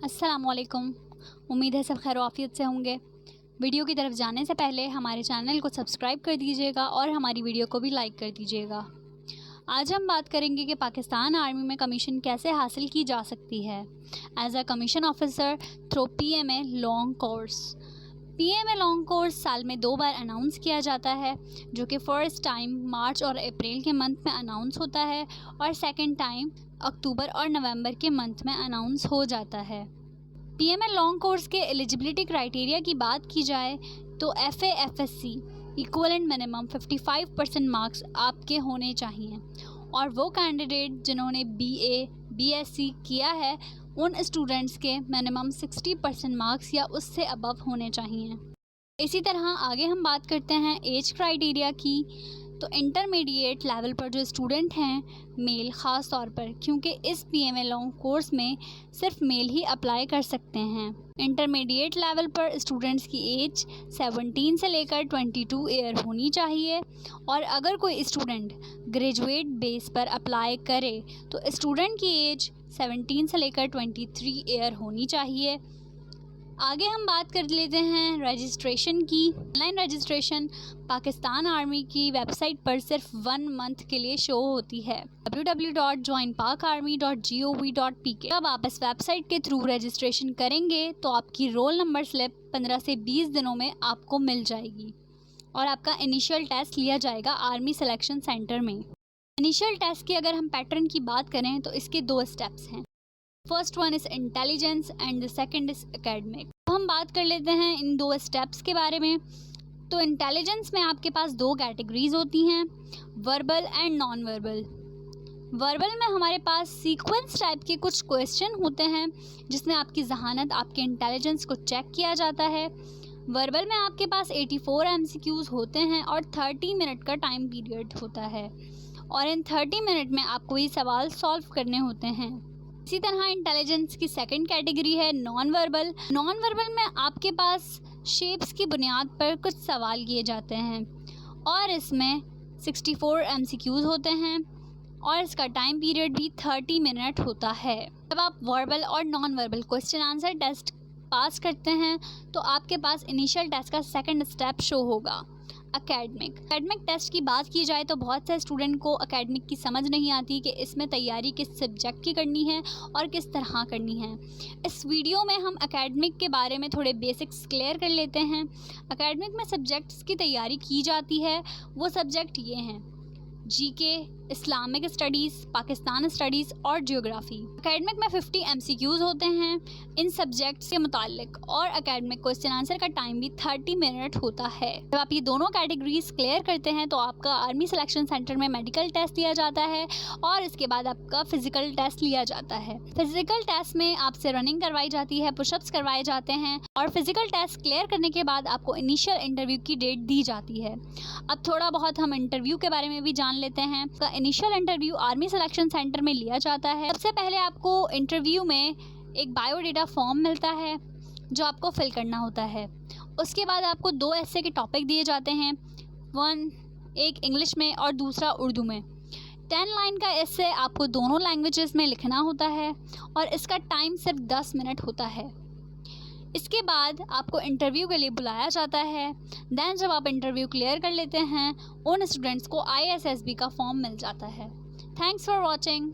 अस्सलामुअलैकुम। उम्मीद है सब खैर आफियत से होंगे। वीडियो की तरफ जाने से पहले हमारे चैनल को सब्सक्राइब कर दीजिएगा और हमारी वीडियो को भी लाइक कर दीजिएगा। आज हम बात करेंगे कि पाकिस्तान आर्मी में कमीशन कैसे हासिल की जा सकती है as a commission officer through PMA long course. PMA long course साल में 2 बार अनाउंस किया जाता है, जो कि फ़र्स्ट टाइम मार्च और अप्रैल के मंथ में अनाउंस होता है और सेकंड टाइम अक्टूबर और नवंबर के मंथ में अनाउंस हो जाता है। पीएमए लॉन्ग कोर्स के एलिजिबिलिटी क्राइटेरिया की बात की जाए तो FAFSC इक्वलेंट मिनिमम 55% मार्क्स आपके होने चाहिए और वो कैंडिडेट जिन्होंने BA BSc किया है उन स्टूडेंट्स के मिनिमम 60% मार्क्स या उससे अबव होने चाहिए। इसी तरह आगे हम बात करते हैं एज क्राइटेरिया की। तो इंटरमीडिएट लेवल पर जो स्टूडेंट हैं मेल ख़ास तौर पर, क्योंकि इस पीएमए लॉन्ग कोर्स में सिर्फ मेल ही अप्लाई कर सकते हैं। इंटरमीडिएट लेवल पर स्टूडेंट्स की एज 17 से लेकर 22 ईयर होनी चाहिए और अगर कोई स्टूडेंट ग्रेजुएट बेस पर अप्लाई करे तो स्टूडेंट की एज 17 से लेकर 23 ईयर होनी चाहिए। आगे हम बात कर लेते हैं रजिस्ट्रेशन की। ऑनलाइन रजिस्ट्रेशन पाकिस्तान आर्मी की वेबसाइट पर सिर्फ 1 मंथ के लिए शो होती है, www.joinpakarmy.gov.pk। जब आप इस वेबसाइट के थ्रू रजिस्ट्रेशन करेंगे तो आपकी रोल नंबर स्लिप 15 से 20 दिनों में आपको मिल जाएगी और आपका इनिशियल टेस्ट लिया जाएगा आर्मी सिलेक्शन सेंटर में। इनिशियल टेस्ट की अगर हम पैटर्न की बात करें तो इसके 2 स्टेप्स हैं। First one is intelligence and the second is academic. तो हम बात कर लेते हैं इन 2 स्टेप्स के बारे में। तो इंटेलिजेंस में आपके पास 2 कैटेगरीज होती हैं, verbal and non verbal. Verbal में हमारे पास सीक्वेंस टाइप के कुछ क्वेश्चन होते हैं जिसमें आपकी जहानत, आपके इंटेलिजेंस को चेक किया जाता है। वर्बल में आपके पास 84 MCQs होते हैं और 30 मिनट का टाइम पीरियड होता है और इन 30 मिनट में आपको ये सवाल सॉल्व करने होते हैं। इसी तरह इंटेलिजेंस की सेकंड कैटेगरी है नॉन वर्बल। नॉन वर्बल में आपके पास शेप्स की बुनियाद पर कुछ सवाल किए जाते हैं और इसमें 64 MCQs होते हैं और इसका टाइम पीरियड भी 30 मिनट होता है। जब आप वर्बल और non verbal question answer test pass करते हैं तो आपके पास इनिशियल टेस्ट का सेकंड स्टेप शो होगा, एकेडमिक टेस्ट की बात की जाए तो बहुत से स्टूडेंट को एकेडमिक की समझ नहीं आती कि इसमें तैयारी किस सब्जेक्ट की करनी है और किस तरह करनी है। इस वीडियो में हम एकेडमिक के बारे में थोड़े बेसिक्स क्लियर कर लेते हैं। एकेडमिक में सब्जेक्ट्स की तैयारी की जाती है, वो सब्जेक्ट ये हैं GK, Islamic studies, Pakistan studies और जियोग्राफ़ी। एकेडमिक में 50 MCQs होते हैं इन सब्जेक्ट्स के मुतालिक और एकेडमिक क्वेश्चन आंसर का टाइम भी 30 मिनट होता है। जब आप ये दोनों कैटेगरीज क्लियर करते हैं तो आपका आर्मी सिलेक्शन सेंटर में मेडिकल टेस्ट दिया जाता है और इसके बाद आपका फ़िज़िकल टेस्ट लिया जाता है। फ़िज़िकल टेस्ट में आपसे रनिंग करवाई जाती है, पुशअप्स करवाए जाते हैं और फिज़िकल टेस्ट क्लियर करने के बाद आपको इनिशियल इंटरव्यू की डेट दी जाती है। अब थोड़ा बहुत हम इंटरव्यू के बारे में भी जान लेते हैं। Initial interview army selection centre में लिया जाता है। सबसे पहले आपको इंटरव्यू में एक बायोडेटा फॉर्म मिलता है जो आपको फिल करना होता है। उसके बाद आपको 2 ऐसे के टॉपिक दिए जाते हैं, एक इंग्लिश में और दूसरा उर्दू में। 10 लाइन का एसे आपको दोनों लैंग्वेजेस में लिखना होता है और इसका टाइम सिर्फ 10 मिनट होता है। इसके बाद आपको इंटरव्यू के लिए बुलाया जाता है। देन जब आप इंटरव्यू क्लियर कर लेते हैं उन स्टूडेंट्स को ISSB का फॉर्म मिल जाता है। Thanks for watching.